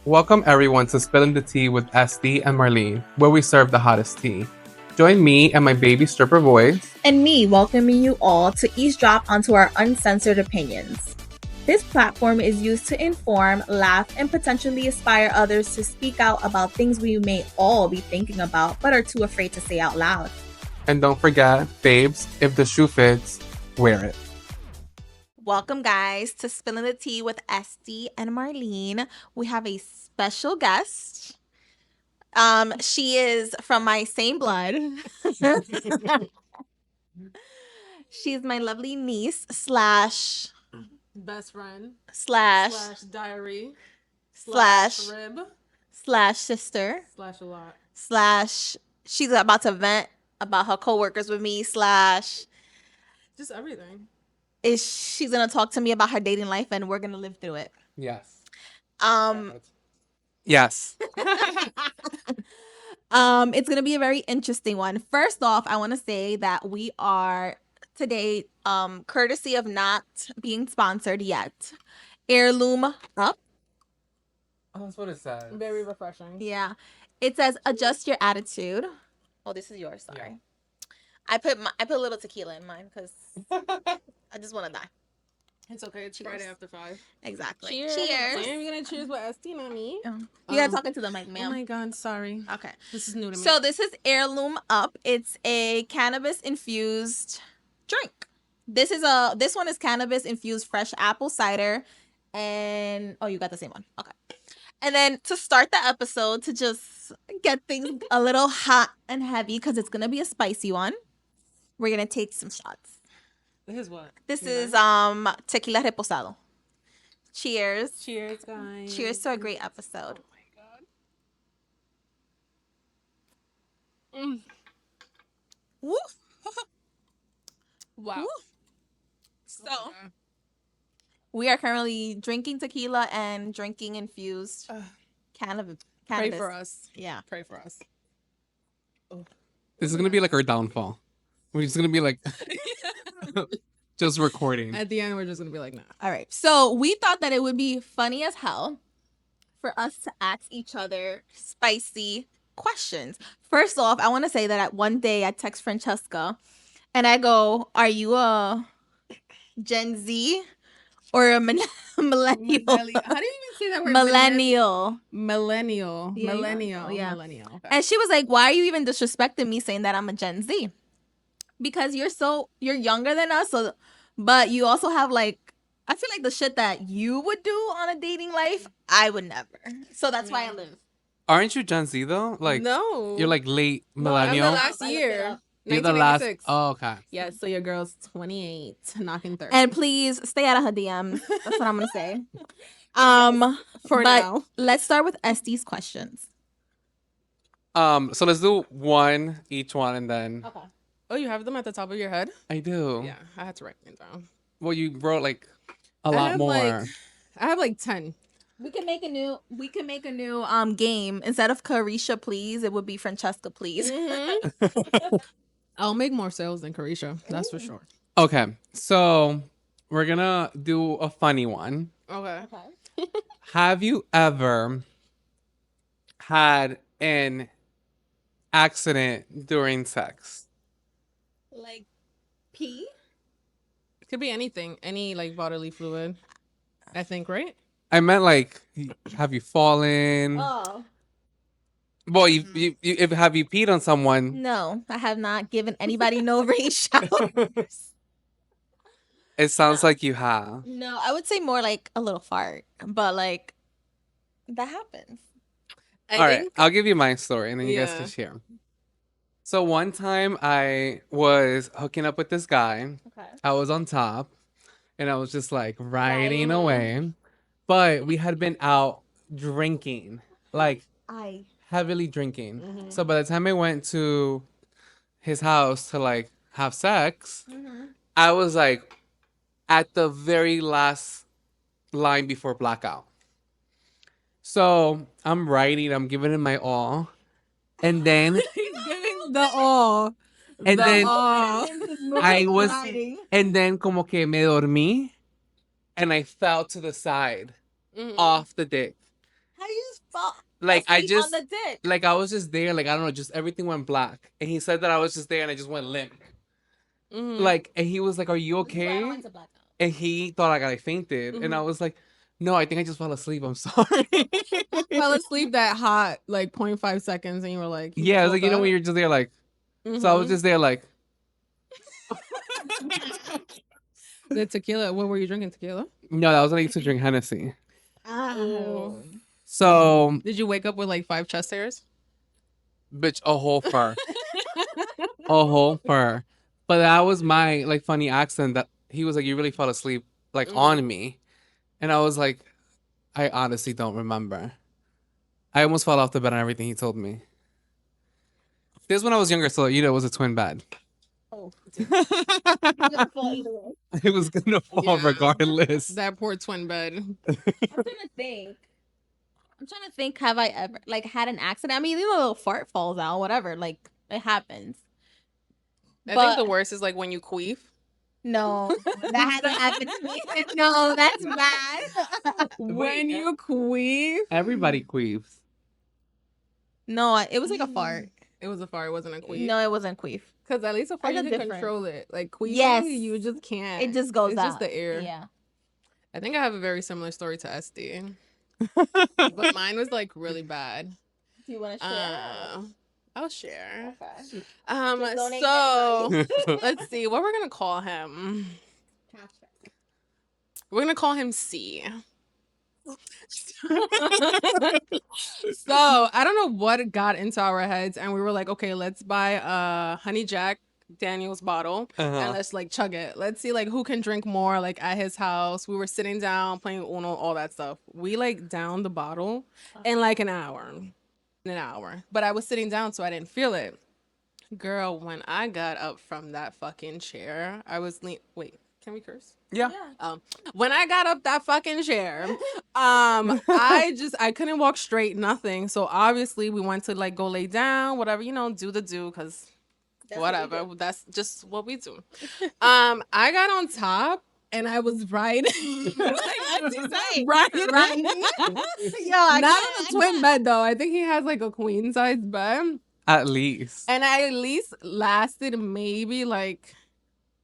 Welcome everyone to Spilling the Tea with Estee and Marlene, where we serve the hottest tea. Join me and my baby stripper voice. And me welcoming you all to eavesdrop onto our uncensored opinions. This platform is used to inform, laugh, and potentially inspire others to speak out about things we may all be thinking about but are too afraid to say out loud. And don't forget, babes, if the shoe fits, wear it. Welcome, guys, to Spilling the Tea with Estee and Marlene. We have a special guest. She is from my same blood. She's my lovely niece slash best friend slash diary slash rib slash sister slash a lot slash she's about to vent about her coworkers with me slash just everything. She's gonna talk to me about her dating life and we're gonna live through it. Yes. Yes. It's gonna be a very interesting one. First off, I want to say that we are today, courtesy of not being sponsored yet, Heirloom Up. Oh, that's what it says. Very refreshing. Yeah, it says adjust your attitude. Oh, this is yours. Sorry, yeah. I put a little tequila in mine because I just want to die. It's okay. It's Friday after 5. Exactly. Cheers. We're gonna cheers with Estee, not me. You gotta talk into the mic, ma'am. Oh my god, sorry. Okay. This is new to me. So this is Heirloom Up. It's a cannabis infused drink. This one is cannabis infused fresh apple cider, and you got the same one. Okay. And then to start the episode, to just get things a little hot and heavy, because it's gonna be a spicy one, we're gonna take some shots. This is what? This is tequila reposado. Cheers. Cheers, guys. Cheers to a great episode. Oh my god. Woo. Wow. Woo. So we are currently drinking tequila and drinking infused cannabis. Pray for us. Yeah. Pray for us. Oh. This is going to be like our downfall. We're just going to be like, just recording. At the end, we're just going to be like, nah. All right. So we thought that it would be funny as hell for us to ask each other spicy questions. First off, I want to say that one day I text Franchesca and I go, "Are you a Gen Z or a millennial?" How do you even say that word? Millennial. Millennial. Yeah, Millennial. yeah. Millennial. Okay. And she was like, "Why are you even disrespecting me saying that I'm a Gen Z? Because you're younger than us, but you also have like, I feel like the shit that you would do on a dating life, I would never. So that's why I live." Aren't you Gen Z though? Like, no. You're like late millennial. I'm the last year. You're the last. 1986. Oh, okay. Yeah, so your girl's 28, knocking 30. And please stay out of her DMs. That's what I'm gonna say. For now. Let's start with Estee's questions. So let's do each one, and then. Okay. Oh, you have them at the top of your head? I do. Yeah, I had to write them down. Well, you wrote like a lot more. I have like 10. We can make a new game. Instead of Carisha, please, it would be Franchesca, please. Mm-hmm. I'll make more sales than Carisha. That's for sure. Okay, so we're gonna do a funny one. Okay. Have you ever had an accident during sex? Like pee? It could be anything. Any like bodily fluid. I think, right? I meant like, have you fallen? Oh. Well, have you peed on someone? No, I have not given anybody no rain showers. It sounds like you have. No, I would say more like a little fart, but like that happens. All right, I'll give you my story and then you guys Yeah. can share. So one time I was hooking up with this guy. Okay. I was on top and I was just like riding away. But we had been out drinking, like heavily drinking. Mm-hmm. So by the time I went to his house to like have sex, I was like at the very last line before blackout. So I'm riding, I'm giving it my all. And then He's giving the all. And The then all. I was, and then como que me dormí, and I fell to the side, off the dick. How you just fall Like I asleep on just, the dick? like I was just there. Like I don't know, just everything went black. And he said that I was just there, and I just went limp. Mm-hmm. Like, and he was like, "Are you This is why I don't okay?" like to black out. And he thought like I fainted, and I Mhm. was like, "No, I think I just fell asleep. I'm sorry." Fell asleep that hot, like 0.5 seconds, and you were like, you Yeah, I was like, woke you know, up. when you're just there, like. So I was Mhm. just there, like. The tequila. What were you drinking? Tequila. No, that was when I used to drink Hennessy. Oh. So, Did you wake up with like 5 chest hairs? bitch, a whole fur, a whole fur. But that was my like funny accent that he was like, "You really fell asleep like on me," and I was like, "I honestly don't remember. I almost fell off the bed and everything he told me." This when I was younger, so you know it was a twin bed. Oh, It was gonna fall Yeah. regardless. That poor twin bed. I'm trying to think. Have I ever like had an accident? I mean, you know, a little fart falls out, whatever. Like it happens. I But think the worst is like when you queef. no, that hasn't happened to me. No, that's bad. When you queef. Everybody queefs. No, it was like a fart. It was a fart. It wasn't a queef. No, it wasn't queef. Because at least a fart There's you a can difference. control it. Like queefing, Yes. you just can't. It just goes it's out. just the air. Yeah. I think I have a very similar story to Estee. But mine was like really bad. Do you want to share? I'll share. Okay. Just donate to So let's see what we're gonna call him. We're gonna call him C. So I don't know what got into our heads, and we were like, okay, let's buy a Honey Jack Daniels bottle and let's like chug it. Let's see like who can drink more like at his house. We were sitting down playing Uno, all that stuff. We like downed the bottle in like an hour. But I was sitting down, so I didn't feel it. Girl, when I got up from that fucking chair, I was wait, can we curse? Yeah. When I got up that fucking chair, I couldn't walk straight, nothing. So obviously we went to like go lay down, whatever, you know, do the do, because whatever. That's just what we do. I got on top and I was riding. Right. Yo, Not on a twin bed though. I think he has like a queen size bed. At least. And I at least lasted maybe like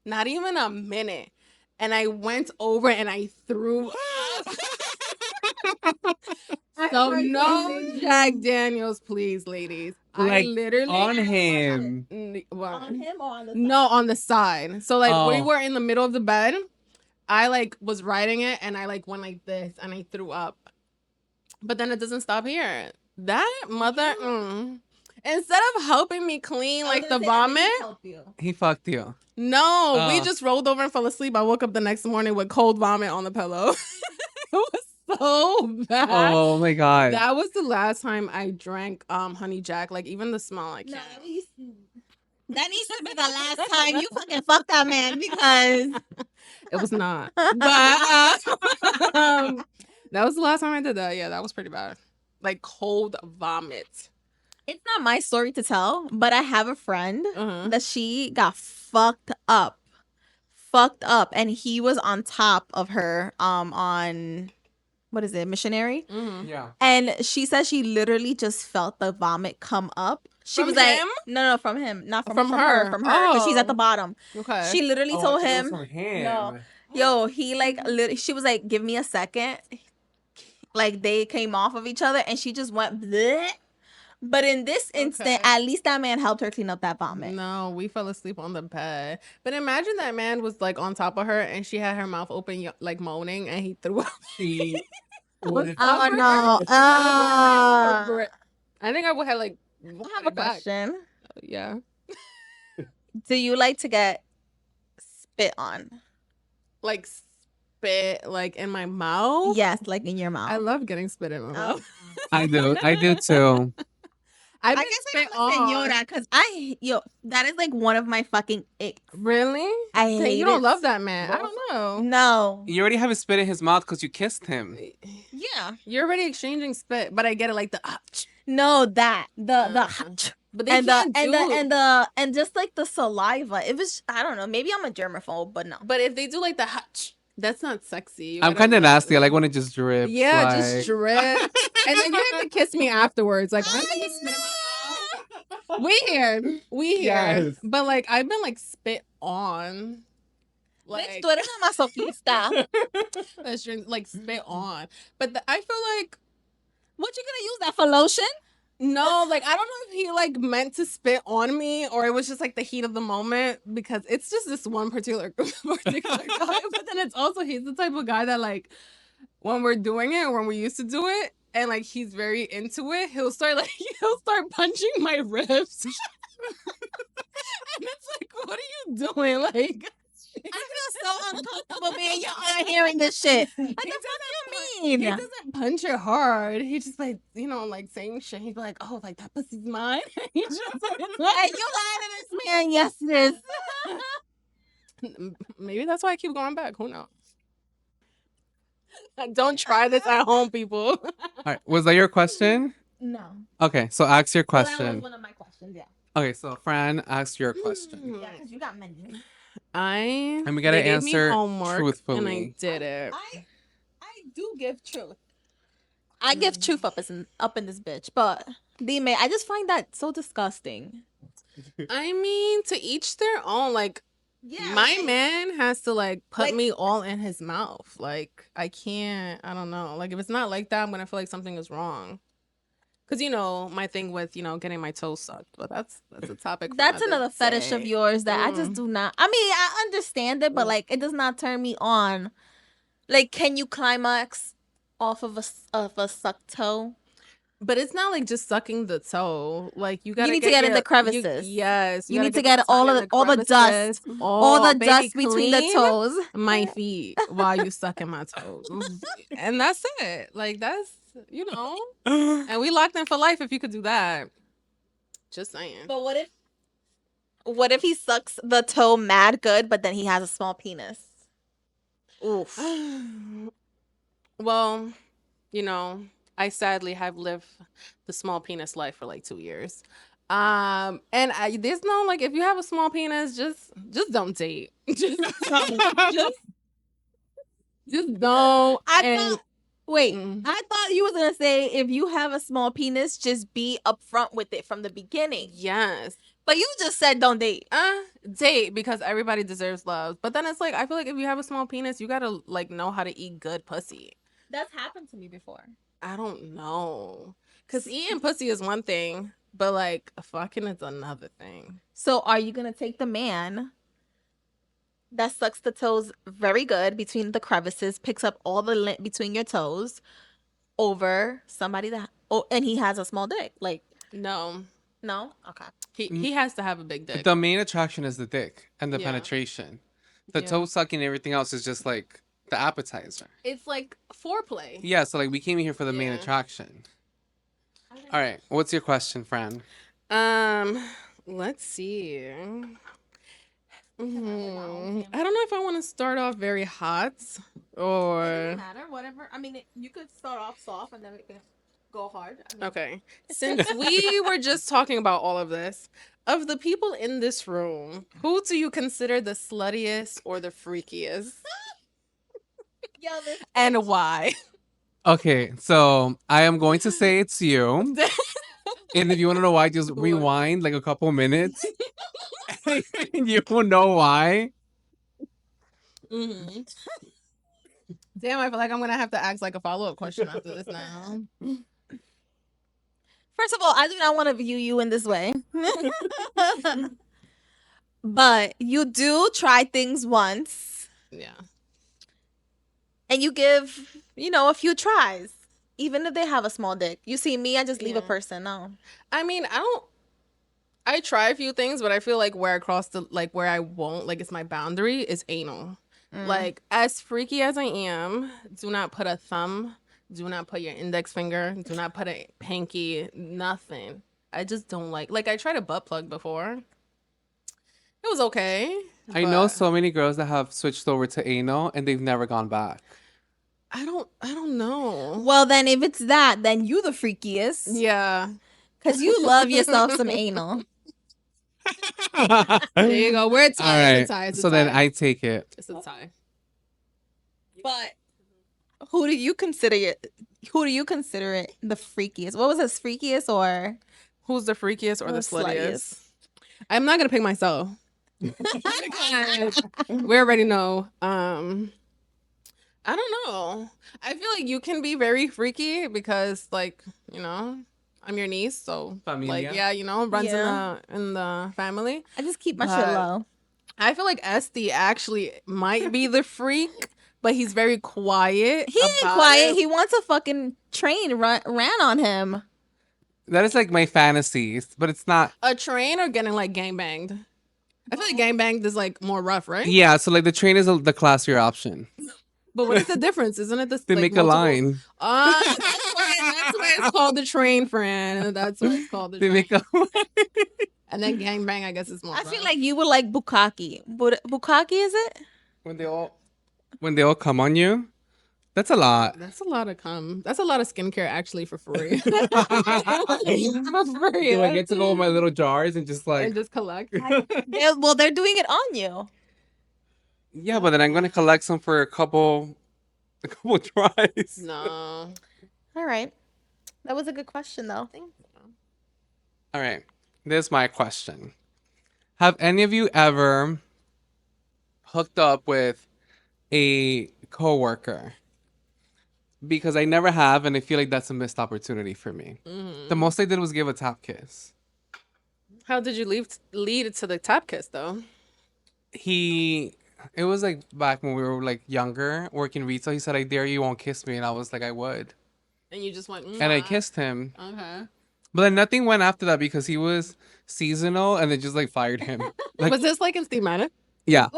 not even a minute. And I went over and I threw up. So no Jack Daniels, please, ladies. Like, I literally on him. on him or on the No, on the side. So like we Oh. were in the middle of the bed. I like was riding it and I like went like this and I threw up. But then it doesn't stop here. That mother, instead of helping me clean like the vomit, He fucked you. no, we just rolled over and fell asleep. I woke up the next morning with cold vomit on the pillow. It was so bad. Oh my god. That was the last time I drank Honey Jack. Like even the smell, I can't. That needs to be the last time you fucking fuck that man because It was not. But that was the last time I did that. Yeah, that was pretty bad. Like cold vomit. it's not my story to tell, but I have a friend Uh-huh. that she got fucked up, and he was on top of her on what is it, missionary, Yeah. and she said she literally just felt the vomit come up. She From was like, him? no, from him, not from From her, her. because she's at the Oh. bottom. Okay. She literally Oh, told I thought it him, was from him. No. Yo, he like she was like, give me a second. Like they came off of each other and she just went bleh. But in this instant, Okay. at least that man helped her clean up that vomit. No, we fell asleep on the bed. But imagine that man was like on top of her and she had her mouth open, like moaning, and he threw up. She. Oh no. I think I would have like. I have a question. Yeah. Do you like to get spit on? Like spit like in my mouth. Yes, like in your mouth. I love getting spit in my mouth. I do too. I I guess guess I'm a senora because that is like one of my fucking icks. Really? I Hey, hate you don't it. love that man. I don't know. No. You already have his spit in his mouth because you kissed him. Yeah. You're already exchanging spit, but I get it like the No, that the but they and can't and just like the saliva. It was, I don't know, maybe I'm a germaphobe, but no. But if they do like the hutch, That's not sexy. You I'm gotta, kind of like, nasty. I like when it just drips. Yeah, like... just drip. And then you have to kiss me afterwards. Like, I'm gonna spit out. We here. Yes. But like, I've been like spit on. Bitch, Like, tú eres una masoquista. that's just, like spit on. But I feel like What you gonna use that for lotion? no, like I don't know if he like meant to spit on me or it was just like the heat of the moment because it's just this one particular guy. But then it's also he's the type of guy that like when we're doing it or when we used to do it and like he's very into it, he'll start punching my ribs. And it's like, what are you doing? Like I feel so uncomfortable being your aunt hearing this shit. What the fuck you mean? he doesn't punch it hard. He just like, like saying shit. He'd be like, oh, like that pussy's mine. He just like, Hey, you lied to this man. Yes, it is. maybe that's why I keep going back. Who knows? Don't try this at home, people. All right. Was that your question? No. Okay, so ask your Well, that question. was one of my questions, yeah. Okay, so Fran, ask your question. Yeah, because you got many. And we gotta they gave me answer homework, truthfully. and I did it. I do give truth. I give truth up in this bitch, but Dime, I just find that so disgusting. I mean, to each their own. Like, Yeah, my man has to like put Like- me all in his mouth. Like, I can't. I don't know. Like, if it's not like that, I'm gonna feel like something is wrong. Cause my thing with getting my toes sucked, but that's a topic. For That's another fetish of yours that I just do not. I mean, I understand it, but like, it does not turn me on. Like, can you climax off of a sucked toe? But it's not like just sucking the toe. Like you gotta need to get in the crevices. Yes, You need to gotta get all the the dust, crevices, all the baby, dust between the clean toes. my feet while you sucking my toes, and that's it. Like that's and we locked in for life if you could do that. Just saying. But what if he sucks the toe mad good, but then he has a small penis? Oof. Well, I sadly have lived the small penis life for like 2 years. And there's no like if you have a small penis, just don't date. just don't. I thought you was gonna say if you have a small penis, just be upfront with it from the beginning. Yes. But you just said don't date. Date because everybody deserves love. But then it's like I feel like if you have a small penis, you gotta like know how to eat good pussy. That's happened to me before. I don't know. Cause eating pussy is one thing, but like fucking is another thing. So are you gonna take the man that sucks the toes very good between the crevices, picks up all the lint between your toes, over somebody and he has a small dick? Like No. Okay. He has to have a big dick. The main attraction is the dick and the Yeah. penetration. The Yeah. toe sucking and everything else is just like the appetizer. It's like foreplay. Yeah, so like we came here for the main Yeah. attraction. All right, what's your question, Fran? Let's see. I don't know if I want to start off very hot or Doesn't matter, whatever. I mean, you could start off soft and then it can go hard. okay. Since we were just talking about all of this, of the people in this room, who do you consider the sluttiest or the freakiest, and why? Okay, so I am going to say it's you. And if you want to know why, just rewind like a couple minutes. And you will know why. Mm-hmm. Damn, I feel like I'm gonna have to ask like a follow-up question after this now. First of all, I do not want to view you in this way. But you do try things once Yeah. and you give, a few tries. Even if they have a small dick. You see me, I just leave a Yeah. person. No. I mean, I try a few things, but I feel like where I won't, like it's my boundary is anal. Like as freaky as I am, do not put a thumb, do not put your index finger, do not put a pinky, nothing. I just don't like I tried a butt plug before. It was okay. I know but so many girls that have switched over to anal and they've never gone back. I don't know. Well, then if it's that, then you the freakiest. Yeah. Because you love yourself some anal. There you go. We're a All tie. right. It's a tie. It's a So then tie. I take it. It's a tie. But who do you consider it? Who do you consider it the freakiest? What was his freakiest or Who's the freakiest or the sluttiest? sluttiest? I'm not gonna pick myself. Because we already know. I don't know. I feel like you can be very freaky because, like, you know, I'm your niece, so Familia. like, yeah, you know, runs Yeah. in the family. I just keep my shit But low. I feel like Esty actually might be the freak, but he's very quiet. He ain't about quiet. it. He wants a fucking train ran on him. That is like my fantasies, but it's not. A train or getting like gangbanged. I feel like gangbanged is like more rough, right? Yeah, so like the train is the classier option. But what is the difference? Isn't it this? They like, make a multiple- line. That's why it's called the train, friend. That's why it's called the They train. make a And then gangbang, I guess, is more. I feel rough. like you would like bukkake. Bukkake is it? when they all come on you. That's a lot. That's a lot of cum. That's a lot of skincare actually for free. For Do free. I get to go with my little jars and just like And just collect. They're doing it on you. yeah, but then I'm gonna collect some for a couple tries. No. All right. That was a good question though. All right, this is my question. Have any of you ever hooked up with a coworker? Because I never have, and I feel like that's a missed opportunity for me. The most I did was give a tap kiss. How did you lead to the tap kiss though? It was like back when we were like younger, working retail. He said, "I dare you, won't kiss me," and I was like, "I would," And you just went. and I kissed him. Okay. But then nothing went after that because he was seasonal, and they just like fired him. Like, Was this like in Steamatic? yeah.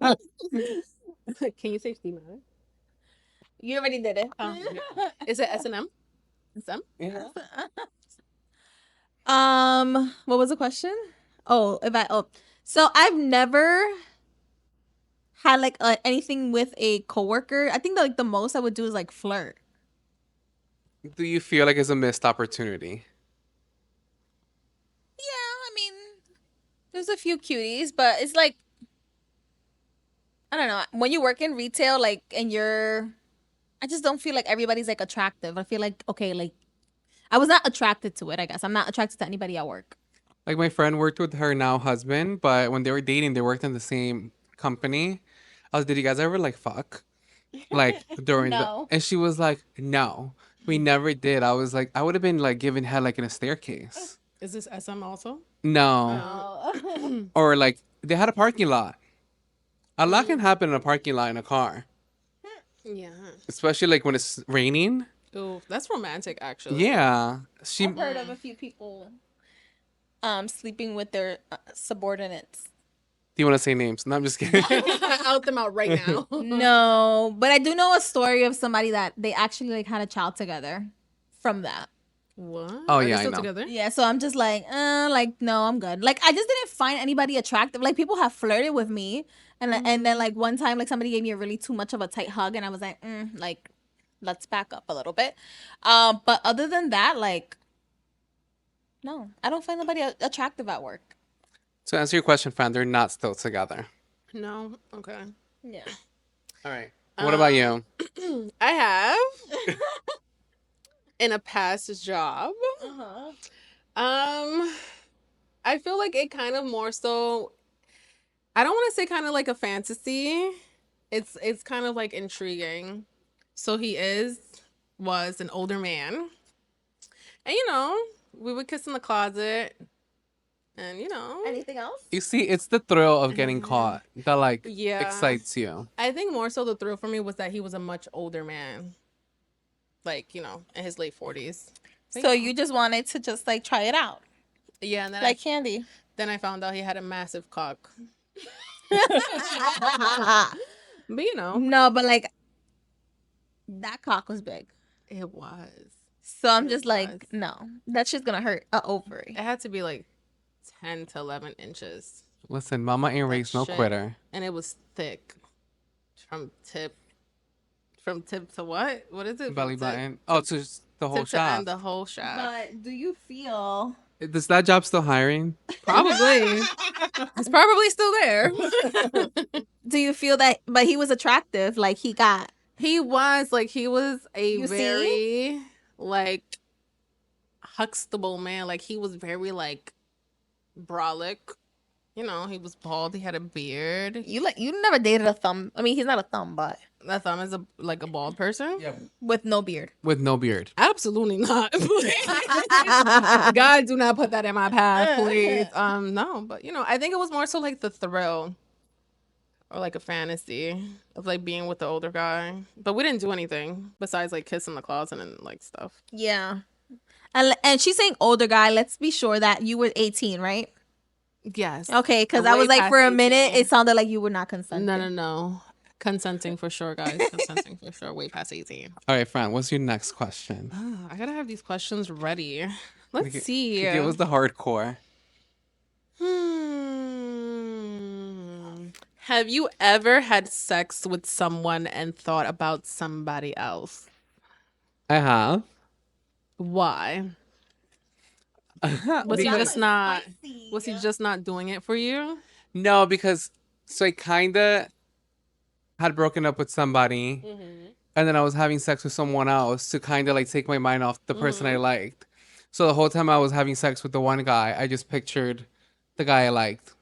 Can you say Steamatic? You already did it. Is it S&M? SM? Yeah. What was the question? So I've never had like anything with a coworker. I think that, like the most I would do is like flirt. Do you feel like it's a missed opportunity? Yeah, I mean, there's a few cuties, but it's like I don't know. When you work in retail, like, and I just don't feel like everybody's like attractive. I feel like okay, like I was not attracted to it. I guess I'm not attracted to anybody at work. Like my friend worked with her now husband, but when they were dating, they worked in the same company. I was, did you guys ever like fuck? Like during No. and she was like, no, we never did. I was like, I would have been like giving head like in a staircase. Is this SM also? No. Oh. Or like they had a parking lot. A lot can happen in a parking lot in a car, Yeah. especially like when it's raining. Ooh, that's romantic actually. Yeah, I've heard of a few people sleeping with their subordinates. Do you want to say names? No, I'm just kidding. Out them out right now. No, but I do know a story of somebody that they actually like had a child together from that. What? Oh, Are yeah, they I still know. together? Yeah, so I'm just like no, I'm good. Like I just didn't find anybody attractive. Like people have flirted with me, and then like one time like somebody gave me a really too much of a tight hug, and I was like, like let's back up a little bit. But other than that, like no, I don't find nobody attractive at work. To answer your question, Fran, they're not still together. No. Okay. Yeah. All right. What about you? I have in a past job. Uh-huh. I feel like it kind of more so. I don't want to say kind of like a fantasy. It's kind of like intriguing. So he was an older man, and you know we would kiss in the closet, and you know Anything else? You see, it's the thrill of getting caught that like Yeah. excites you. I think more so the thrill for me was that he was a much older man, like you know in his late 40s. So you just wanted to just like try it out, Yeah, and then like candy. then I found out he had a massive cock. But you know, No, but like that cock was big. it was. So I'm It just like, was. no, that shit's gonna hurt a ovary. It had to be like 10 to 11 inches, Listen, mama ain't raised no shit. quitter. and it was thick from tip to what? What is it? Belly From tip- button. Oh, to just the whole tip to end, shaft. the whole shaft. But do you feel Is that job still hiring? Probably. It's probably still there. Do you feel that? But he was attractive. Like he got. He was a You see? very like Huxtable man. Like he was very like brolic. You know, he was bald. He had a beard. You never dated a thumb. I mean, he's not a thumb, but That thumb is like a bald person. Yeah. with no beard. With no beard. Absolutely not. God, do not put that in my path, please. No, but you know, I think it was more so like the thrill or like a fantasy of like being with the older guy. But we didn't do anything besides like kiss in the closet and like stuff. Yeah. And she's saying older guy. Let's be sure that you were 18, right? Yes. Okay, because I Way was like, past for a minute, 18. it sounded like you were not consenting. No. Consenting for sure, guys. Consenting for sure. Way past 18. All right, Fran, what's your next question? I gotta have these questions ready. Let's see. Give us the hardcore. Have you ever had sex with someone and thought about somebody else? I have. Why? Was he just not? Was he just not doing it for you? No, because so I kind of had broken up with somebody, and then I was having sex with someone else to kind of like take my mind off the person I liked. So the whole time I was having sex with the one guy, I just pictured the guy I liked.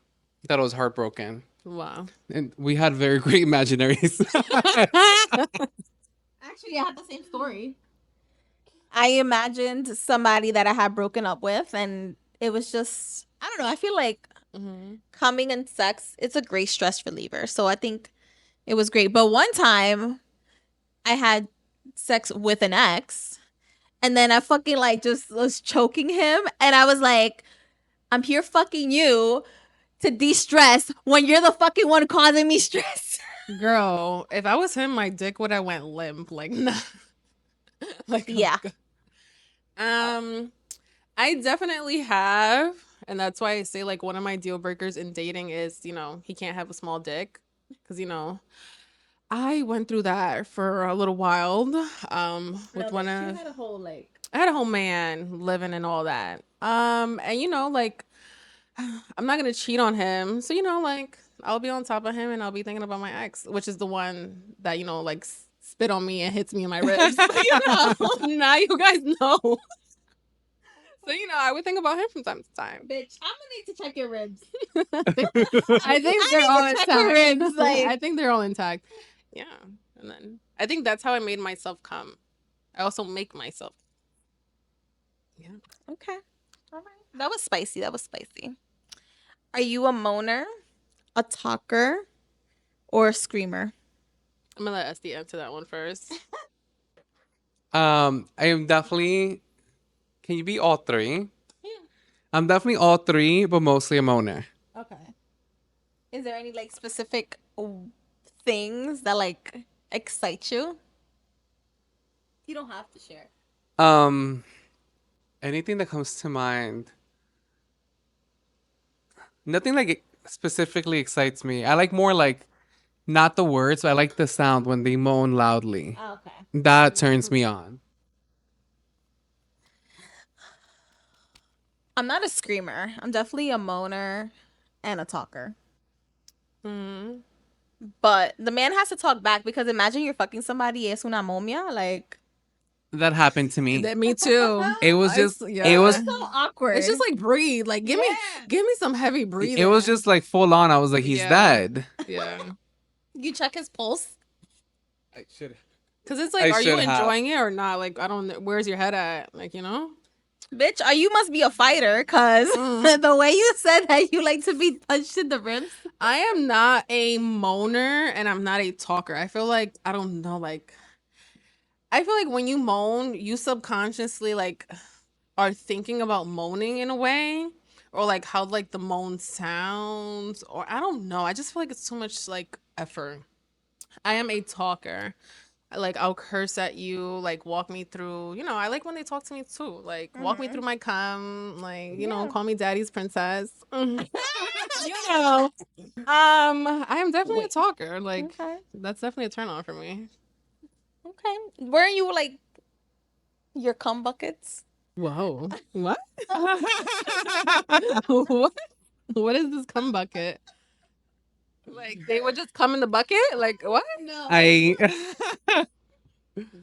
That I was heartbroken. Wow. And we had very great imaginaries. Actually, I had the same story. I imagined somebody that I had broken up with, and it was just, I don't know. I feel like coming and sex, it's a great stress reliever. So I think it was great. But one time I had sex with an ex, and then I fucking like just was choking him, and I was like, I'm here fucking you to de-stress when you're the fucking one causing me stress. Girl, if I was him, my dick would have went limp. Like, nah. Like, Yeah. I definitely have, and that's why I say like one of my deal breakers in dating is, you know, he can't have a small dick, because you know, I went through that for a little while. With one of had a whole like. I had a whole man living and all that. And you know, like, I'm not gonna cheat on him, so you know, like, I'll be on top of him and I'll be thinking about my ex, which is the one that, you know, like spit on me and hits me in my ribs. You know, now you guys know. So you know, I would think about him from time to time. Bitch, I'm gonna need to check your ribs. I think I they're need all to check your intact. ribs, like- I think they're all intact. Yeah, and then I think that's how I made myself come. I also make myself. Yeah. Okay. All right. That was spicy. Are you a moaner, a talker, or a screamer? I'm gonna let Estee answer that one first. I am definitely. Can you be all three? Yeah. I'm definitely all three, but mostly a moaner. Okay. Is there any like specific things that like excite you? You don't have to share. Anything that comes to mind. Nothing like specifically excites me. I like more like not the words, but I like the sound when they moan loudly. Oh, okay. That turns me on. I'm not a screamer. I'm definitely a moaner and a talker. Mm. But the man has to talk back, because imagine you're fucking somebody, es una momia, like. That happened to me. Me too. It was just yeah. it was So awkward. It's just like breathe. Like give me some heavy breathing. it was just like full on. I was like, he's Yeah. dead. Yeah. You check his pulse. I should. Cause it's like, I are you should have. enjoying it or not? Like, I don't know. Where's your head at? Like, you know? Bitch, you must be a fighter, cause the way you said that you like to be punched in the ribs. I am not a moaner and I'm not a talker. I feel like, I don't know, like, I feel like when you moan, you subconsciously like are thinking about moaning in a way, or like how like the moan sounds, or I don't know. I just feel like it's too much like effort. I am a talker. Like I'll curse at you, like walk me through. You know, I like when they talk to me too. Like walk me through my cum, like you know, call me daddy's princess. You know, I am definitely a talker. Like Okay. that's definitely a turn on for me. Okay. Were you like your cum buckets? Whoa. What? What? What is this cum bucket? Like they would just come in the bucket? Like what? No. I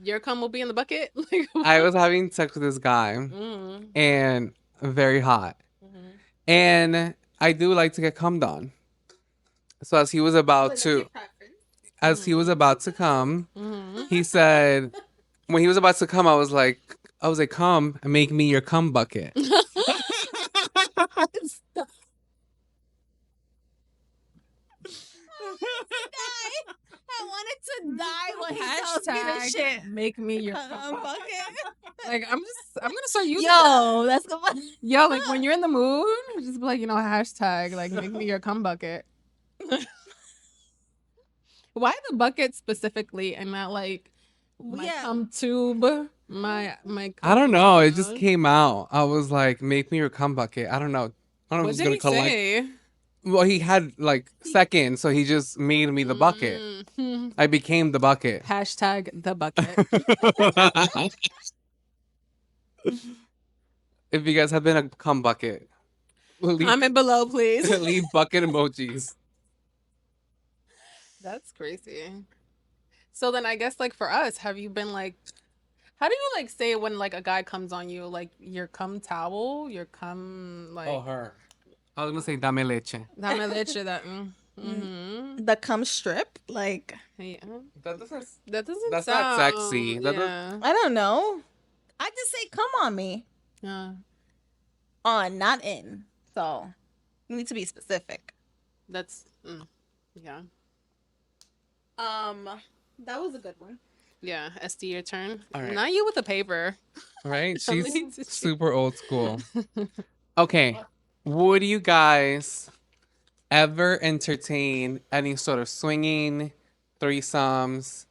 Your cum will be in the bucket? Like what? I was having sex with this guy, Mm. and very hot, Mhm. and I do like to get cummed on. So as he was about to come, Mhm. he said, when he was about to come, I was like, come and make me your cum bucket. Stop. I wanted to die when he tells me this shit. Hashtag make me your cum bucket. Like I'm gonna start using Yo, that's good. Yo, like when you're in the mood, just be like, hashtag like make me your cum bucket. Why the bucket specifically and not like my cum tube? My I don't know. It cum- just came out. I was like, make me your cum bucket. I don't know. I don't know if What it's did gonna he collect. say? Well, he had like seconds, so he just made me the bucket. Mhm. I became the bucket. Hashtag the bucket. If you guys have been a cum bucket, leave, Comment below, please. leave bucket emojis. That's crazy. So then I guess like for us, have you been like how do you like say when like a guy comes on you, like your cum towel, your cum like Oh, her. I was gonna say dame leche. Dame leche that mm-hmm. The cum strip, like Yeah. That doesn't. That doesn't That's sound not sexy. That yeah. I don't know. I just say come on me. Yeah. On, not in. So you need to be specific. That's yeah. That was a good one. Yeah. SD your turn. All right. Not you with the paper. Right? Somebody She's needs to- super old school. Okay. Would you guys ever entertain any sort of swinging, threesomes,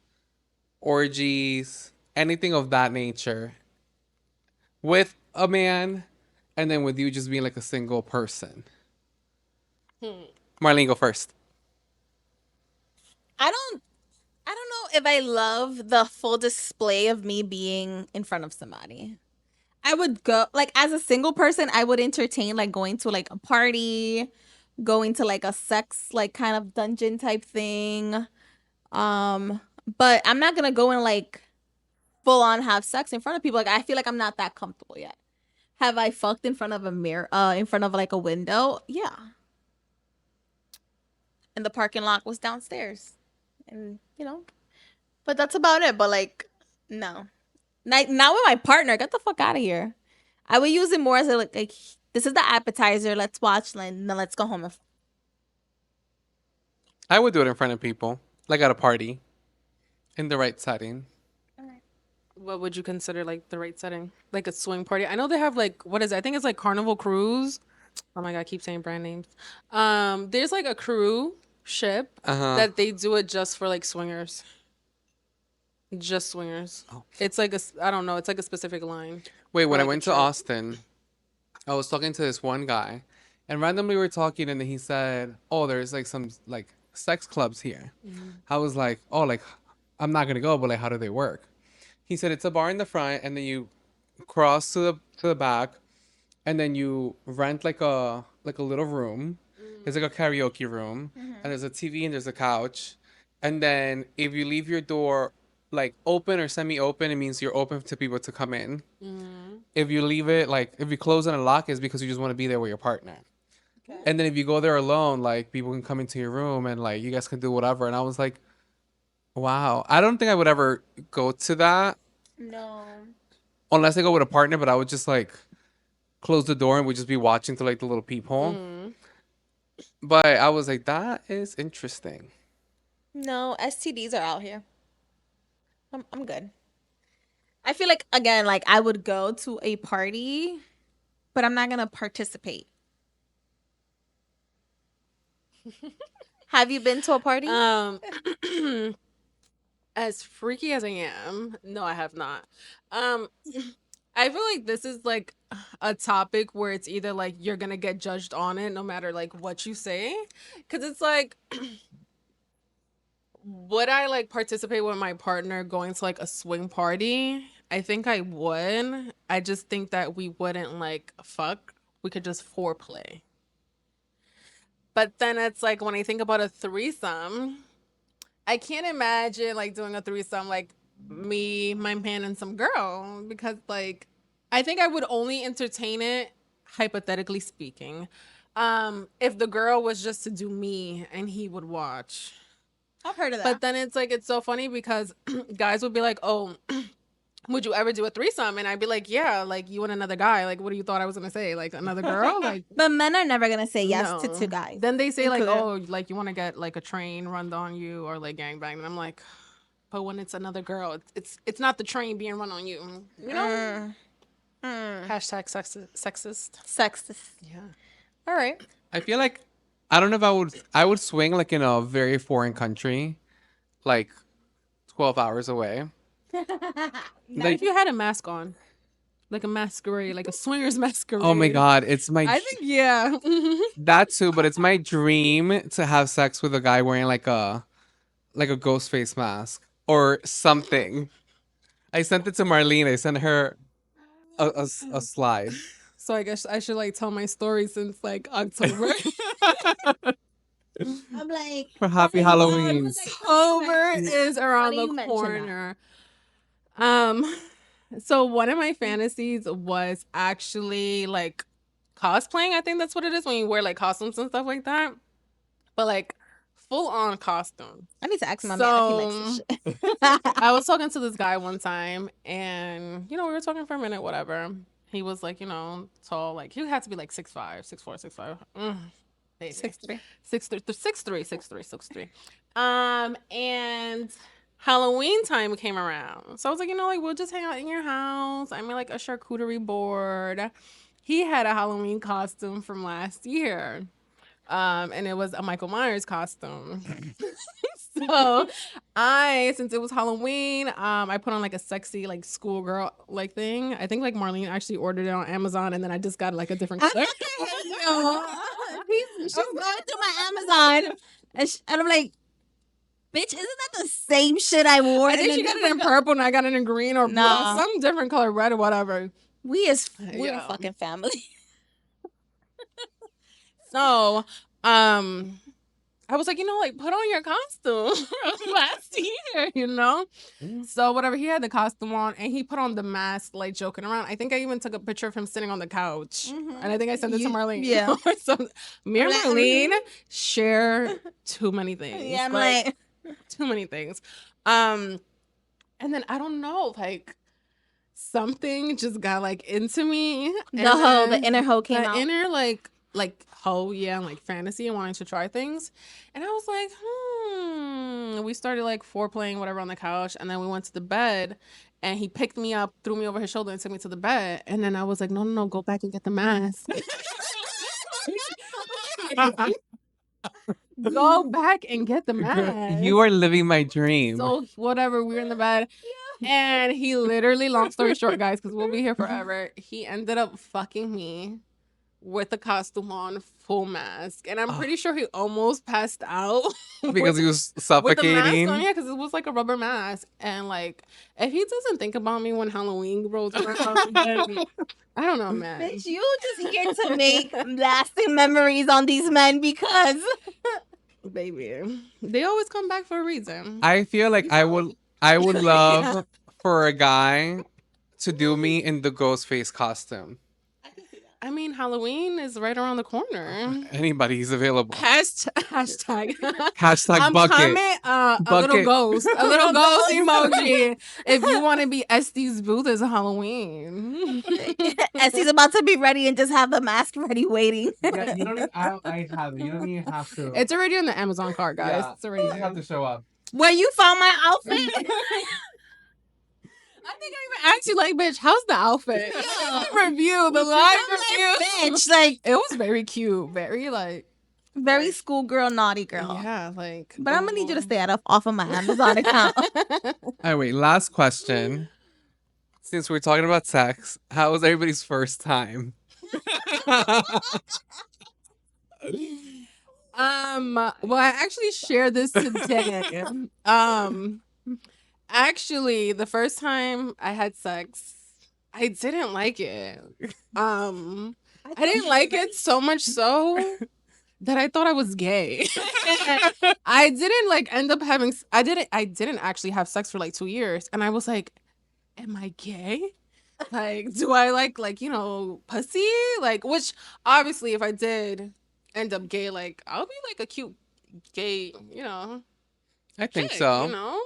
orgies, anything of that nature with a man, and then with you just being like a single person? Marlene, go first. I don't know if I love the full display of me being in front of somebody. I would go like as a single person, I would entertain like going to like a party, going to like a sex like kind of dungeon type thing. But I'm not gonna go and like full on have sex in front of people. Like I feel like I'm not that comfortable yet. Have I fucked in front of a mirror in front of like a window? Yeah. And the parking lot was downstairs. And but that's about it. But like no. Like not with my partner. Get the fuck out of here. I would use it more as a like this is the appetizer. Let's watch, and then let's go home. I would do it in front of people, like at a party, in the right setting. What would you consider like the right setting? Like a swing party? I know they have like what is it? I think it's like Carnival Cruise. Oh my god, I keep saying brand names. There's like a cruise ship that they do it just for like swingers. Just swingers. Oh. It's like I don't know, it's like a specific line. Wait, when I like, a went to trip. Austin, I was talking to this one guy, and randomly we were talking, and then he said, "Oh, there's like some like sex clubs here." I was like, "Oh, like I'm not gonna go, but like how do they work?" He said it's a bar in the front, and then you cross to the back, and then you rent like a little room. It's like a karaoke room, and there's a TV and there's a couch, and then if you leave your door like open or semi-open, it means you're open to people to come in. If you leave it like if you close it and lock, it's because you just want to be there with your partner. Okay. And then if you go there alone, like people can come into your room and like you guys can do whatever. And I was like, wow, I don't think I would ever go to that No. unless I go with a partner. But I would just like close the door and we'd just be watching through like the little peephole. But I was like, that is interesting. No, STDs are out here. I'm good. I feel like again, like I would go to a party, but I'm not gonna participate. Have you been to a party? As freaky as I am, no, I have not. I feel like this is like a topic where it's either like you're gonna get judged on it no matter like what you say, because it's like would I like participate with my partner going to like a swing party I think I would. I just think that we wouldn't like fuck. We could just foreplay. But then it's like when I think about a threesome, I can't imagine like doing a threesome like me, my man, and some girl because like I think I would only entertain it hypothetically speaking. If the girl was just to do me and he would watch. I've heard of that. But then it's like it's so funny because guys would be like, "Oh, would you ever do a threesome?" And I'd be like, "Yeah, like you and another guy. Like, what do you thought I was gonna say? Like another girl? Like, but men are never gonna say yes to no." two guys. Then they say like, included. "Oh, like you want to get like a train run on you or like gangbang," and I'm like, "But when it's another girl, it's not the train being run on you, you know." Hashtag sexist. Sexist. Yeah. All right. I feel like I don't know if I would swing like in a very foreign country, like 12 hours away. Like if you had a mask on, like a masquerade, like a swingers masquerade. Oh my god, it's my I think yeah. that too, but it's my dream to have sex with a guy wearing like a ghost face mask or something. I sent it to Marlene. I sent her a slide. So I guess I should like tell my story since like October. I'm like For Happy Halloween. October is around Funny you the mention corner. So one of my fantasies was actually like cosplaying. I think that's what it is when you wear like costumes and stuff like that. But like full on costume. I need to ask my man if he likes this shit. I was talking to this guy one time and we were talking for a minute, whatever. He was like, tall, like he had to be like 6'5", 6'4", 6'5". Baby. 6'3". 6'3". And Halloween time came around. So I was like, like we'll just hang out in your house. I mean like a charcuterie board. He had a Halloween costume from last year. And it was a Michael Myers costume. So since it was Halloween, I put on like a sexy like schoolgirl like thing. I think like Marlene actually ordered it on Amazon and then I just got like a different color. She's going through my Amazon and I'm like, bitch, isn't that the same shit I wore? I think she got it in purple and I got it in green or blue, some different color, red or whatever. We're a fucking family. So, I was like, like put on your costume last year, So whatever, he had the costume on and he put on the mask, like joking around. I think I even took a picture of him sitting on the couch, and I think I sent it to Marlene. Yeah. So me and Marlene share too many things. Yeah, I'm like too many things. And then I don't know, like something just got like into me. The inner hoe came out. The inner like hoe, yeah, and like fantasy and wanting to try things. And I was like, we started like foreplaying whatever on the couch, and then we went to the bed and he picked me up, threw me over his shoulder and took me to the bed. And then I was like, no, go back and get the mask. Go back and get the mask. You are living my dream. So whatever, we were in the bed. And he literally, long story short, guys, because we'll be here forever, he ended up fucking me with the costume on, full mask, and I'm pretty sure he almost passed out because he was suffocating. With the mask on, yeah, because it was like a rubber mask, and like if he doesn't think about me when Halloween rolls around, then I don't know, man. Bitch, you just here to make lasting memories on these men because, baby, they always come back for a reason. I feel like I would love for a guy to do me in the ghost face costume. I mean, Halloween is right around the corner. Anybody's available. Hashtag. Hashtag bucket. Comment a little ghost. A little ghost emoji. If you want to be Estee's booth as a Halloween. Estee's about to be ready and just have the mask ready waiting. Yeah, you don't even, I have it. You don't even have to. It's already in the Amazon cart, guys. Yeah, it's already there. You have to show up. Where you found my outfit? I think I even asked you, like, bitch, how's the outfit? Yeah. Review, the live review. Bitch, like, it was very cute. Very, like, very schoolgirl, naughty girl. Yeah, like. But I'm gonna need you to stay off of my Amazon account. All right, wait. Last question. Since we're talking about sex, how was everybody's first time? Well, I actually shared this today. Actually, the first time I had sex, I didn't like it. I didn't like it so much so that I thought I was gay. I didn't like end up having I didn't actually have sex for like 2 years, and I was like, am I gay? Like, do I like, pussy? Like, which obviously if I did end up gay, like I'll be like a cute gay, I think chick, so.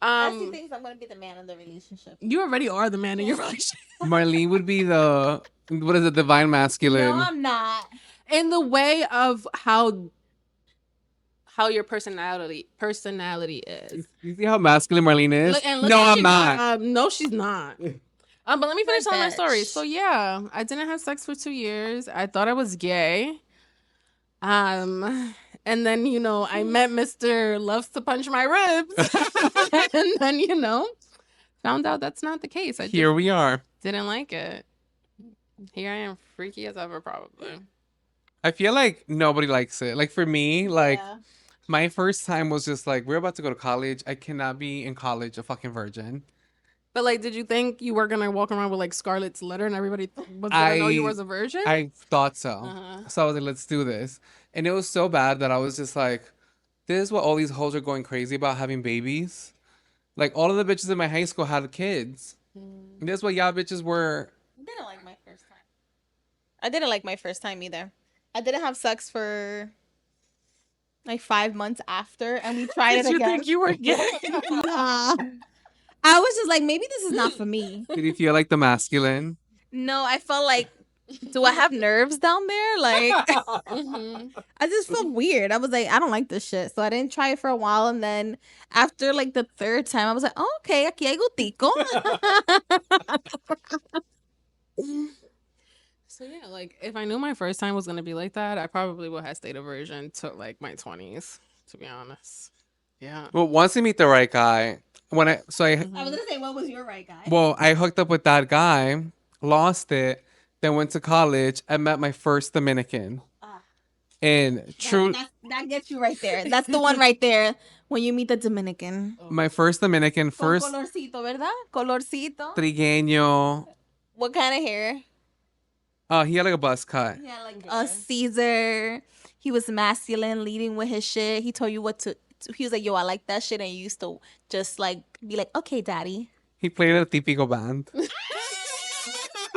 Ashley thinks I'm gonna be the man in the relationship. You already are the man in your relationship. Marlene would be the, what is it, divine masculine. No, I'm not. In the way of how your personality is. You see how masculine Marlene is? Look No, what I'm she not. got. No, she's not. But let me finish telling my story. bitch. So yeah, I didn't have sex for 2 years. I thought I was gay. And then I met Mr. Loves to Punch My Ribs, and then found out that's not the case. I Here we are. didn't like it. Here I am, freaky as ever, probably. I feel like nobody likes it. Like for me, like Yeah. my first time was just like, we're about to go to college. I cannot be in college a fucking virgin. But like, did you think you were gonna walk around with like Scarlett's letter and everybody was gonna know you was a virgin? I thought so. Uh-huh. So I was like, let's do this. And it was so bad that I was just like, this is what all these hoes are going crazy about, having babies. Like all of the bitches in my high school had kids. And this is what y'all bitches were. I didn't like my first time. I didn't like my first time either. I didn't have sex for like 5 months after, and we tried Did it you again. think you were gay? Nah. I was just like, maybe this is not for me. Did you feel like the masculine? No, I felt like, do I have nerves down there? Like, Mhm. I just felt weird. I was like, I don't like this shit. So I didn't try it for a while. And then after like the third time, I was like, oh, okay, aquí hay gustico. So yeah, like if I knew my first time was gonna be like that, I probably would have stayed a virgin to like my 20s, to be honest. Yeah. Well, once you meet the right guy, I was gonna say, what was your right guy? I hooked up with that guy, lost it, then went to college. I met my first Dominican. And true, That gets you right there. That's the one right there. When you meet the Dominican. my first Dominican, Con first colorcito, ¿verdad? Colorcito. trigueño. What kind of hair? He had like a buzz cut. Yeah, like a Caesar. He was masculine, leading with his shit. He told you what to. He was like, "Yo, I like that shit," and you used to just like be like, "Okay, daddy." He played in a típico band. No,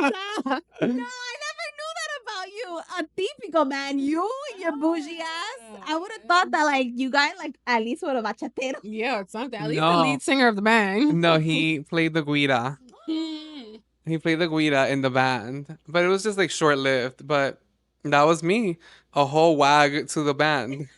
I never knew that about you. A típico man, you, your bougie ass. I would have thought that like you guys like at least were a bachatero. Yeah, it's something. At least No. the lead singer of the band. No, he played the guira. He played the guira in the band, but it was just like short lived. But that was me, a whole wag to the band,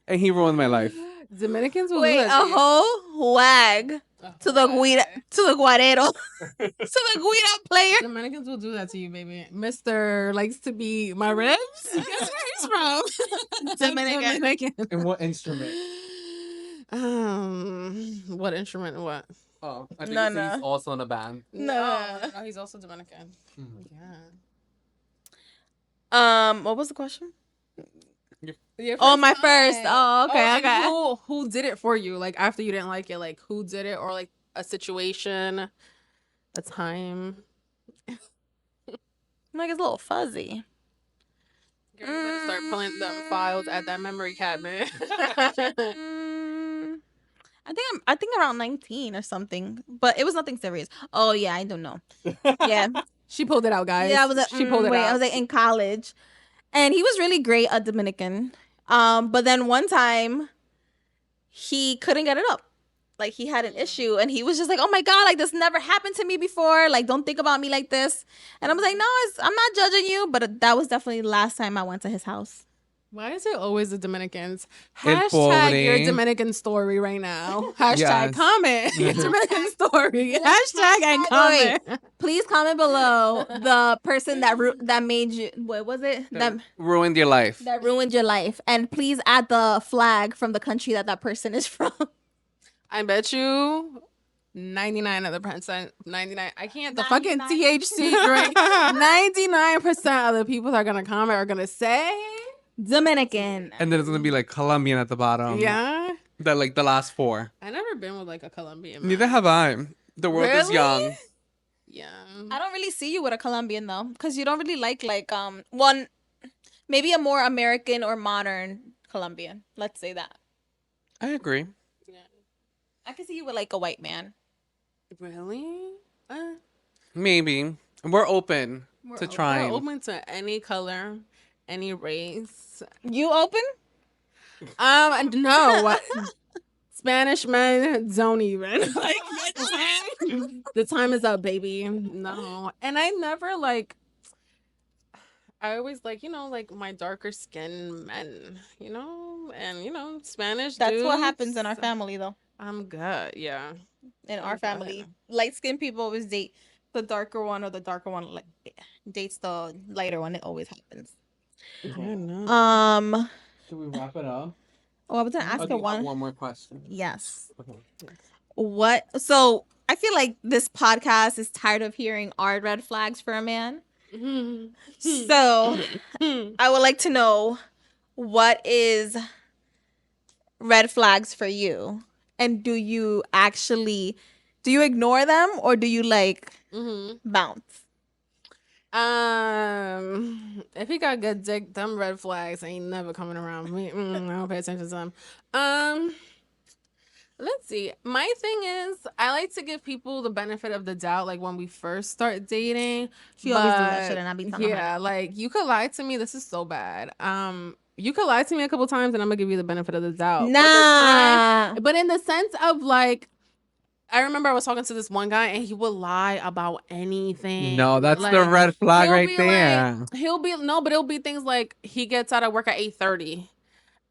and he ruined my life. Dominicans will Wait, do a that to you. whole wag to the guira, to the guarero, to the guira player. Dominicans will do that to you, baby. Mr. likes to be my ribs. Guess where he's from? Dominican. And what instrument? What instrument? What? Oh, I think No, he's no. also in a band. No. No, he's also Dominican. Mhm. Yeah. What was the question? Your Oh, my time. first. Oh, okay, and okay. who did it for you? Like after you didn't like it, like who did it, or like a situation, a time. Like it's a little fuzzy. Girl, you better start pulling them files at that memory cabinet. I think around 19 or something, but it was nothing serious. Oh yeah, I don't know. Yeah, She pulled it out, guys. yeah. I was like, she pulled it wait, out. I was like in college, and he was really great, a Dominican. But then one time, he couldn't get it up. Like he had an issue, and he was just like, "Oh my god, like this never happened to me before. Like don't think about me like this." And I was like, "No, I'm not judging you, but that was definitely the last time I went to his house." Why is it always the Dominicans? El Hashtag your pobre. Dominican story right now. Hashtag Yes. comment your Dominican story. Hashtag and comment. Please comment below the person that made you. What was it? That Ruined your life. that ruined your life, and please add the flag from the country that person is from. I bet you 99 of the percent, 99. I can't. The 99. fucking THC drink. 99% of the people that are gonna comment are gonna say, Dominican. And then it's gonna be like Colombian at the bottom. yeah. the last 4. I never been with like a Colombian man. Neither have I. The world is Really? young. Yeah. I don't really see you with a Colombian though, because you don't really like one, maybe a more American or modern Colombian. Let's say that. I agree. Yeah. I can see you with like a white man. Really? Maybe. We're open We're to open. trying. We're open to any color, any race. You open? No. What? Spanish men don't even like the time is up, baby. No, and I never like. I always like like my darker skinned men, and Spanish. That's what dudes, happens in our family though. I'm good. Yeah. In our I'm family, good. light skinned people always date the darker one, or the darker one like dates the lighter one. It always happens. Yeah, no. Should we wrap it up? Oh, I was gonna ask Oh, do her you have one. one more question. Yes. Okay. What? So I feel like this podcast is tired of hearing our red flags for a man. So I would like to know, what is red flags for you, and do you ignore them, or do you like bounce? If he got good dick, them red flags ain't never coming around me. I don't pay attention to them. Let's see. My thing is, I like to give people the benefit of the doubt, like when we first start dating. She always do that shit, and I be telling her. Yeah, like you could lie to me. This is so bad. You could lie to me a couple times, and I'm gonna give you the benefit of the doubt. Nah. But in the sense of like, I remember I was talking to this one guy, and he would lie about anything. No, that's like, the red flag right there. But it'll be things like he gets out of work at 8:30.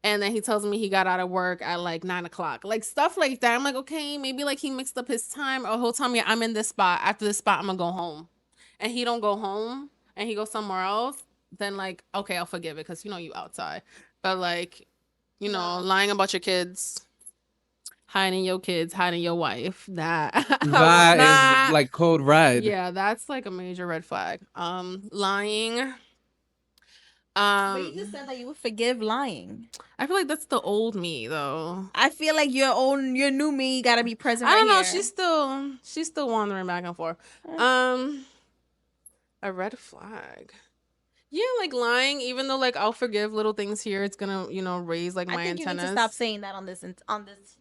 And then he tells me he got out of work at like 9:00. Like stuff like that. I'm like, okay, maybe like he mixed up his time, or he'll tell me I'm in this spot. After this spot, I'm gonna go home. And he don't go home and he goes somewhere else. Then like, okay, I'll forgive it because you outside. But like, lying about your kids, hiding your kids, hiding your wife. That is like code red. Yeah, that's like a major red flag. Lying. But you just said that you would forgive lying. I feel like that's the old me though. I feel like your new me gotta be present. I don't know. Here. She's still wandering back and forth. A red flag. Yeah, like lying. Even though like I'll forgive little things here, it's gonna raise like my antennas. You need to stop saying that on this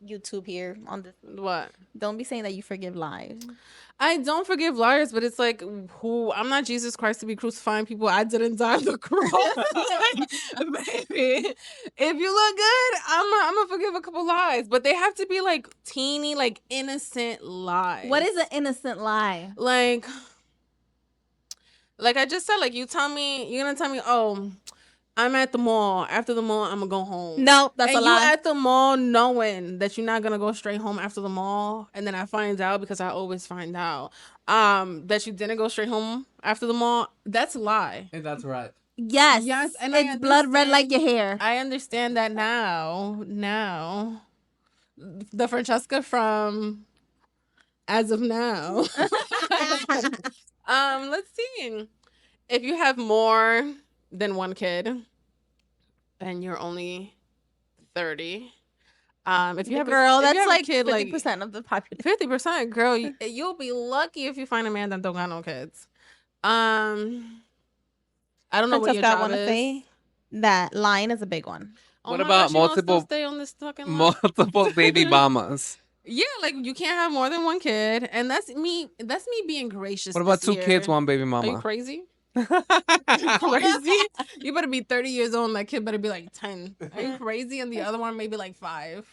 YouTube here on this. What? Don't be saying that you forgive lies. I don't forgive liars, but it's like, I'm not Jesus Christ to be crucifying people. I didn't die on the cross. Baby, if you look good, I'm gonna forgive a couple lies, but they have to be like teeny, like innocent lies. What is an innocent lie? Like I just said, like you're gonna tell me, oh, I'm at the mall. After the mall, I'm gonna go home. No, that's a lie. And you at the mall knowing that you're not gonna go straight home after the mall, and then I find out, because I always find out, that you didn't go straight home after the mall. That's a lie. And that's right. Yes, and it's blood red like your hair. I understand that now. Now, the Franchesca from as of now. Let's see. If you have more than one kid and you're only 30, if you have that's like a kid, 50% of the population. 50%, girl, you'll be lucky if you find a man that don't got no kids. I don't know what your job is. Say that lying is a big one. What about multiple stay on this fucking multiple baby mamas? Yeah, like you can't have more than one kid, and that's me being gracious. What about 2 kids, 1 baby mama? Are you crazy? Crazy? You better be 30 years old and that kid better be like 10. Are you crazy? And the other one maybe like 5.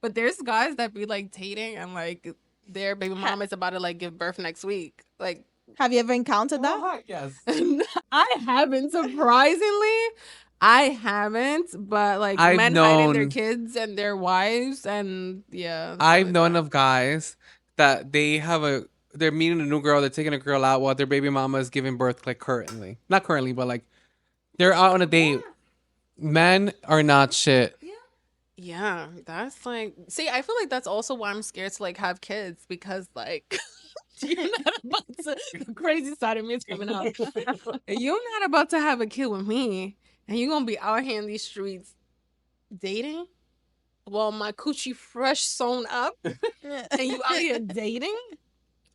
But there's guys that be like dating and like their baby mom is about to like give birth next week. Like, have you ever encountered that? Yes. I haven't, surprisingly. I haven't, but like men hiding their kids and their wives, and yeah. I've known of guys that they're meeting a new girl, they're taking a girl out while their baby mama is giving birth, like currently. Not currently, but like they're out on a date. Yeah. Men are not shit. Yeah, that's like, see, I feel like that's also why I'm scared to like have kids, because like you're not about to, the crazy side of me is coming out. You're not about to have a kid with me, and you're gonna be out here in these streets dating. well, my coochie fresh sewn up, and you out here dating,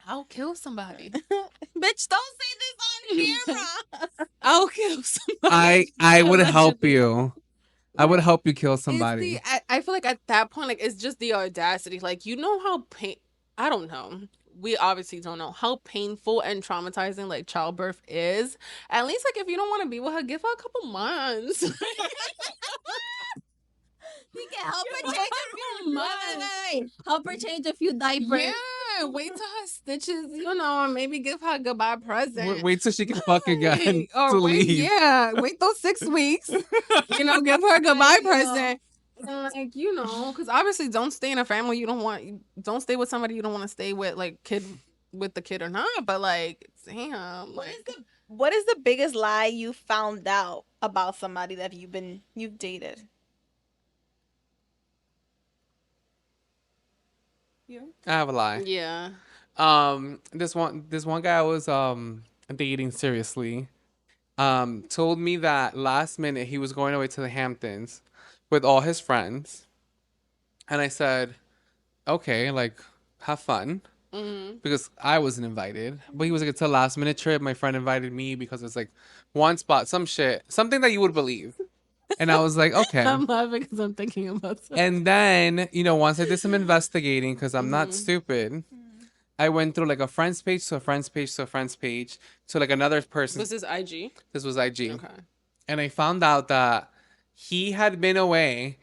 I'll kill somebody. Bitch, don't say this on camera. I'll kill somebody. I would help Allegedly. you. I would help you kill It's somebody. I feel like at that point, like it's just the audacity. Like you know how I don't know. We obviously don't know how painful and traumatizing like childbirth is. At least like if you don't want to be with her, give her a couple months. We can help her You change know, a few. months. Help her change a few diapers. Yeah, wait till her stitches, you know, and maybe give her a goodbye present. Wait till she can fuck again Or to wait, leave. yeah, wait those 6 weeks. You know, give her a goodbye present. And like, you know, because obviously don't stay in a family you don't want. Don't stay with somebody you don't want to stay with, like with the kid or not. But like, damn, like What is the biggest lie you found out about somebody that you've dated? You? I have a lie. yeah. This one guy I was dating seriously told me that last minute he was going away to the Hamptons with all his friends, and I said, okay, like have fun. Because I wasn't invited, but he was like, it's a last minute trip. My friend invited me because it's like one spot, some shit, something that you would believe. And I was like, okay. I'm laughing because I'm thinking about something. And then, once I did some investigating, because I'm not stupid, I went through like a friend's page to a friend's page to a friend's page to like another person. Was this IG? This was IG. Okay. And I found out that he had been away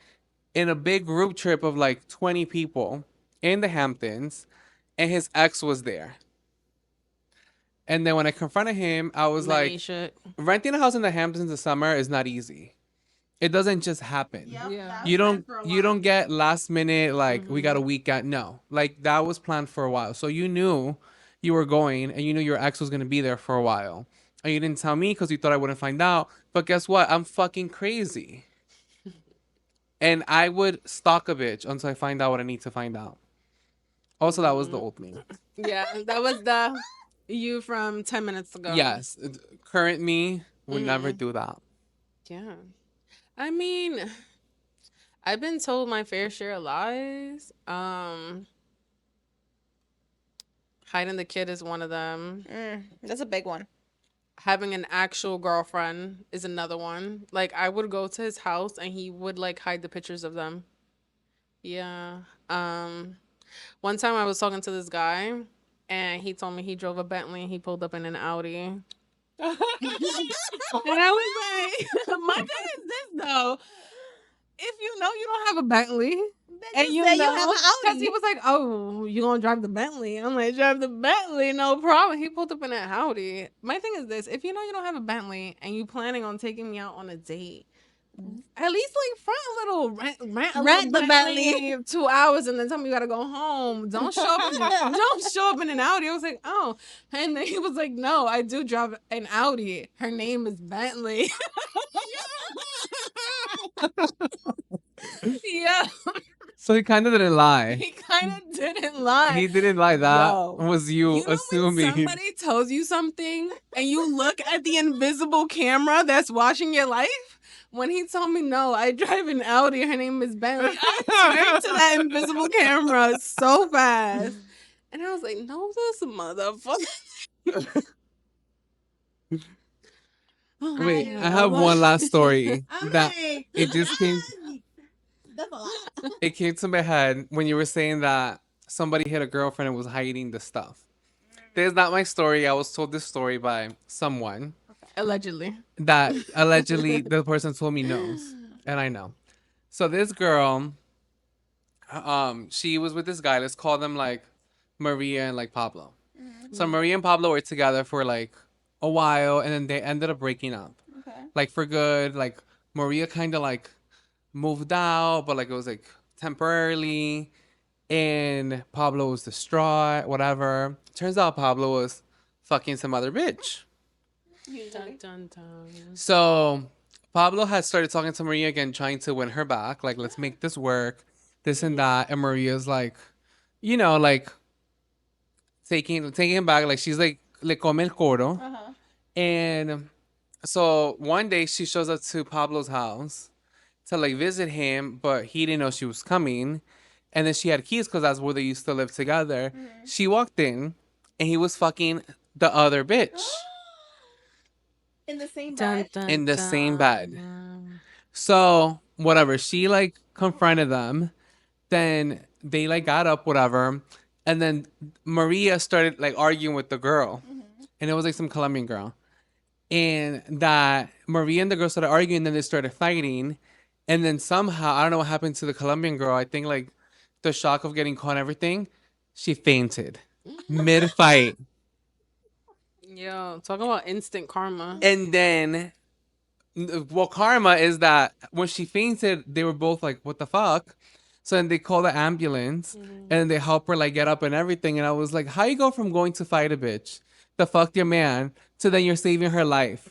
in a big group trip of like 20 people in the Hamptons, and his ex was there. And then when I confronted him, I was like, shit. renting a house in the Hamptons in the summer is not easy. It doesn't just happen. Yeah. You don't get last minute like we got a weekend. No. Like that was planned for a while. So you knew you were going and you knew your ex was going to be there for a while. And you didn't tell me because you thought I wouldn't find out. But guess what? I'm fucking crazy. And I would stalk a bitch until I find out what I need to find out. Also, that was the old me. Yeah, that was the you from 10 minutes ago. Yes. Current me would never do that. Yeah. I mean, I've been told my fair share of lies. Hiding the kid is one of them. That's a big one. Having an actual girlfriend is another one. Like I would go to his house and he would like hide the pictures of them. Yeah. One time I was talking to this guy and he told me he drove a Bentley and he pulled up in an Audi. And I was like, my thing is this though. If you know you don't have a Bentley, and you know, you have an because Audi. he was like, "Oh, you gonna drive the Bentley?" I'm like, "Drive the Bentley, no problem." He pulled up in that Audi. My thing is this: if you know you don't have a Bentley and you planning on taking me out on a date, at least like front a little rent the Bentley. 2 hours and then tell me you gotta go home. Don't show up don't show up in an Audi. I was like, oh, and then he was like, no, I do drive an Audi. Her name is Bentley. Yeah. So he kind of didn't lie. He kind of didn't lie. He didn't lie. That Yo. was you, You know assuming. when somebody tells you something and you look at the invisible camera that's watching your life? When he told me, no, I drive an Audi, her name is Bentley, I turned to that invisible camera so fast. And I was like, no, this motherfucker. Oh, Wait, yeah. I have one last story that it just came. That's a lot. It came to my head when you were saying that somebody hit a girlfriend and was hiding the stuff. This is not my story. I was told this story by someone Allegedly. that allegedly the person told me knows, and I know. So this girl, she was with this guy. Let's call them like Maria and like Pablo. So Maria and Pablo were together for like a while, and then they ended up breaking up. Okay. Like for good. Like Maria kind of like moved out, but like it was like temporarily, and Pablo was distraught, whatever. Turns out Pablo was fucking some other bitch. Dun, dun, dun. So Pablo had started talking to Maria again, trying to win her back. Like, let's make this work, this and that. And Maria's like, like taking him back. Like she's like le come el coro. And so one day she shows up to Pablo's house to like visit him, but he didn't know she was coming. And then she had keys because that's where they used to live together. She walked in, and he was fucking the other bitch In the same Dun, bed. dun, in the same bed. dun. So whatever, she like confronted them. Then they like got up, whatever, and then Maria started like arguing with the girl, and it was like some Colombian girl, and that Maria and the girl started arguing, and then they started fighting, and then somehow I don't know what happened to the Colombian girl. I think like the shock of getting caught and everything, she fainted mid fight, Yo, talk about instant karma. and then. Well, karma is that when she fainted, they were both like, "What the fuck?" So then they call the ambulance and they help her like get up and everything. And I was like, "How you go from going to fight a bitch, to fuck your man, to then you're saving her life?"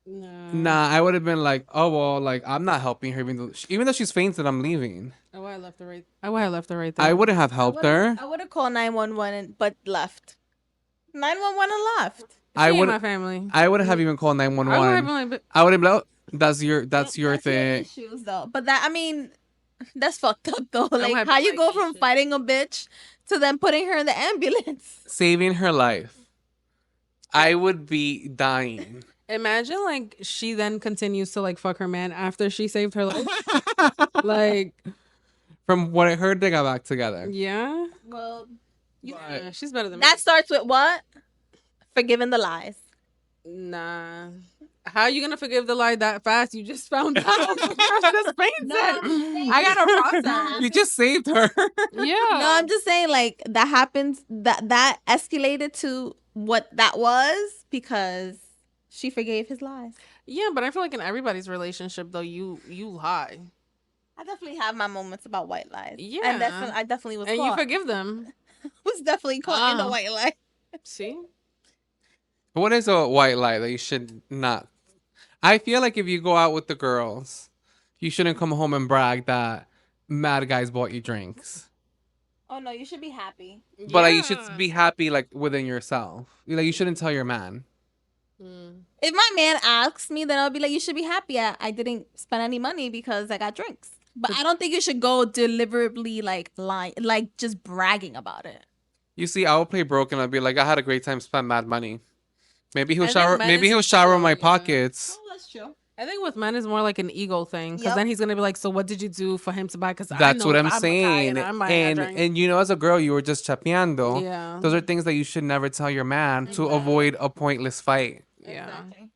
Nah, I would have been like, "Oh well, like I'm not helping her even though she's fainted. I'm leaving." I would have left her right. I would have left her right there. I wouldn't have helped her. I would have called 911 but left. 911 and left. I She would. ain't my family. I wouldn't have even called I would have 911. been like, I would have been like, "Oh, that's your That's your thing." issues though. But that, I mean, that's fucked up though. would Like have how been you like, go you from should- fighting a bitch to then putting her in the ambulance. Saving her life. I would be dying. imagine like she then continues to like fuck her man after she saved her life. Like, From what I heard, they got back together. yeah, Well, yeah, she's better than that starts with what? Forgiving the lies. me. Nah. How you gonna forgive the lie that fast? You just found out. Just fainted. I gotta process. You just saved her. Yeah. No, I'm just saying like that happens, that escalated to what that was because she forgave his lies. Yeah, but I feel like in everybody's relationship though, you lie. I definitely have my moments about white lies. Yeah. And that's when I definitely was And you caught. forgive them. was definitely caught in the Ah. white lie. See? What is a white lie that you should not? I feel like if you go out with the girls, you shouldn't come home and brag that mad guys bought you drinks. Oh no, you should be happy. But like, you should be happy like within yourself. Like you shouldn't tell your man. If my man asks me, then I'll be like, you should be happy. I didn't spend any money because I got drinks. But I don't think you should go deliberately like lying, like just bragging about it. You see, I will play broken. I'll be like, I had a great time, spent mad money. Maybe he'll I think shower. men Maybe is he'll shower my yeah. pockets. Oh, that's true. I think with men is more like an ego thing because Yep. then he's gonna be like, "So what did you do for him to buy?" Because That's what I'm saying. I'm buying that And drink. you know, as a girl, you were just chapeando. Yeah. Those are things that you should never tell your man to avoid a pointless fight. Yeah. Exactly.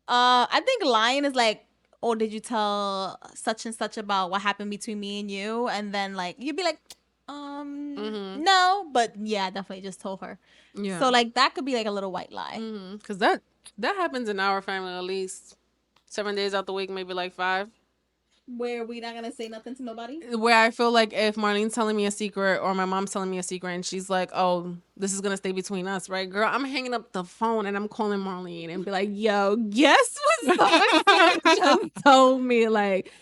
I think lying is like, oh, did you tell such and such about what happened between me and you? And then like you'd be like, no, but yeah, I definitely just told her. Yeah. So like that could be like a little white lie. Because that happens in our family at least 7 days out the week, maybe like 5. Where we not gonna say nothing to nobody. Where I feel like if Marlene's telling me a secret or my mom's telling me a secret and she's like, "Oh, this is gonna stay between us, right, girl?" I'm hanging up the phone and I'm calling Marlene and be like, "Yo, guess what someone just told me?" Like,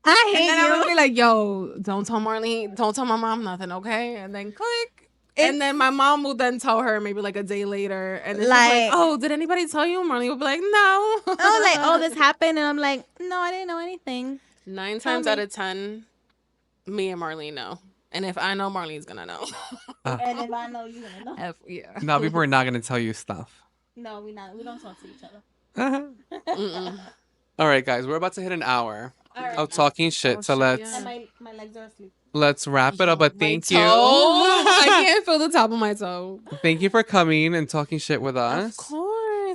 I and then I'm gonna be like, "Yo, don't tell Marlene, don't tell my mom nothing, okay?" And then click. And then my mom will then tell her maybe like a day later, and then she's like, "Oh, did anybody tell you?" Marlene will be like, "No." I was like, oh, this happened, and I'm like, no, I didn't know anything. 9 Tell times me. out of 10, me and Marlene know. And if I know, Marlene's gonna know. And if I know, you're gonna know. Yeah. Now people are not gonna tell you stuff. No, we not. We don't talk to each other. All right, guys, we're about to hit an hour All right. of talking shit. So shit, let's And my legs are asleep. wrap it up. But thank you, I can't feel the top of my toe. thank you for coming and talking shit with us. Of course.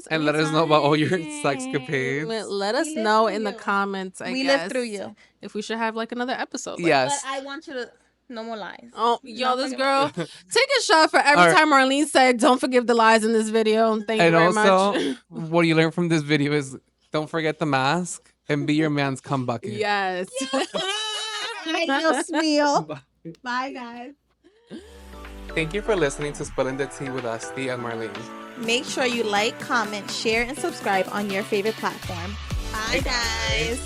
And let us know about all your anytime. sexcapades. Let us We live know through in the you. comments. I We guess, live through you. if we should have like another episode. Like, Yes. But I want you to no more lies. Oh, yo, Not this forget girl, take a shot for every All right. time Marlene said, "Don't forgive the lies" in this video. Thank you And very also, much. what you learn from this video is don't forget the mask and be your man's cum bucket. Yes. Ay, Dios mío. Bye, guys. Thank you for listening to Spilling the Tea with Estee and Marlene. Make sure you like, comment, share, and subscribe on your favorite platform. Bye, guys.